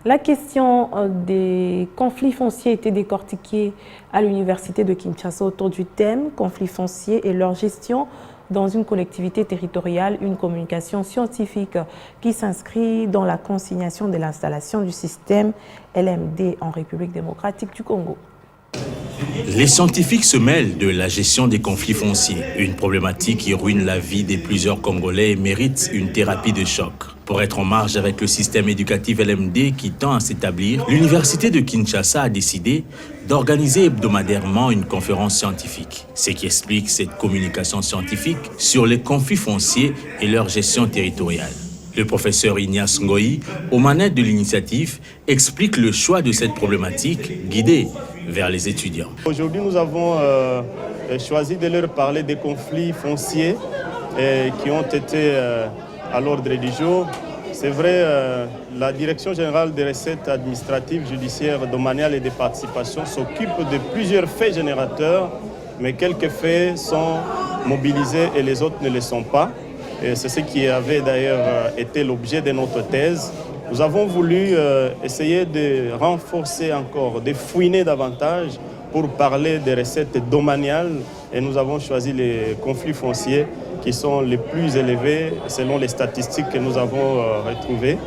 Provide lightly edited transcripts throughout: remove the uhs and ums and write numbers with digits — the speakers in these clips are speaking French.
La question des conflits fonciers a été décortiquée à l'Université de Kinshasa autour du thème « Conflits fonciers et leur gestion dans une collectivité territoriale, une communication scientifique qui s'inscrit dans la consignation de l'installation du système LMD en République démocratique du Congo ». Les scientifiques se mêlent de la gestion des conflits fonciers, une problématique qui ruine la vie de plusieurs Congolais et mérite une thérapie de choc. Pour être en marge avec le système éducatif LMD qui tend à s'établir, l'Université de Kinshasa a décidé d'organiser hebdomadairement une conférence scientifique. Ce qui explique cette communication scientifique sur les conflits fonciers et leur gestion territoriale. Le professeur Ignace Ngoï, aux manettes de l'initiative, explique le choix de cette problématique guidée vers les étudiants. Aujourd'hui, nous avons choisi de leur parler des conflits fonciers qui ont été à l'ordre du jour. C'est vrai, la Direction générale des recettes administratives, judiciaires, domaniales et des participations s'occupe de plusieurs faits générateurs, mais quelques faits sont mobilisés et les autres ne le sont pas. C'est ce qui avait d'ailleurs été l'objet de notre thèse. Nous avons voulu essayer de renforcer encore, de fouiner davantage pour parler des recettes domaniales et nous avons choisi les conflits fonciers qui sont les plus élevés selon les statistiques que nous avons retrouvées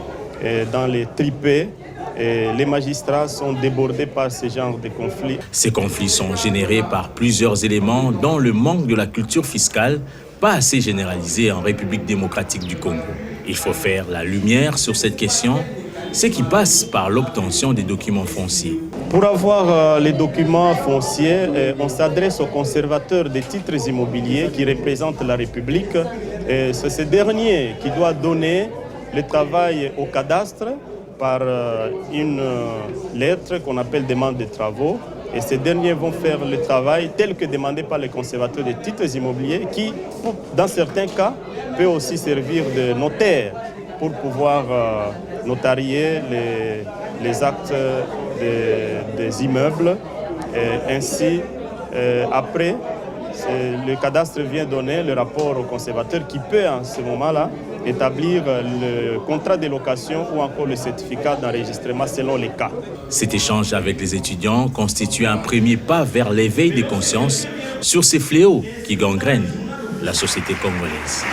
dans les tripés. Et les magistrats sont débordés par ce genre de conflits. Ces conflits sont générés par plusieurs éléments dont le manque de la culture fiscale pas assez généralisée en République démocratique du Congo. Il faut faire la lumière sur cette question, ce qui passe par l'obtention des documents fonciers. Pour avoir les documents fonciers, on s'adresse au conservateur des titres immobiliers qui représente la République. C'est ce dernier qui doit donner le travail au cadastre par une lettre qu'on appelle demande de travaux. Et ces derniers vont faire le travail tel que demandé par les conservateurs des titres immobiliers qui, dans certains cas, peut aussi servir de notaire pour pouvoir notarier les actes des immeubles. Et ainsi, après, le cadastre vient donner le rapport au conservateur qui peut, en ce moment-là, établir le contrat de location ou encore le certificat d'enregistrement selon les cas. Cet échange avec les étudiants constitue un premier pas vers l'éveil des consciences sur ces fléaux qui gangrènent la société congolaise.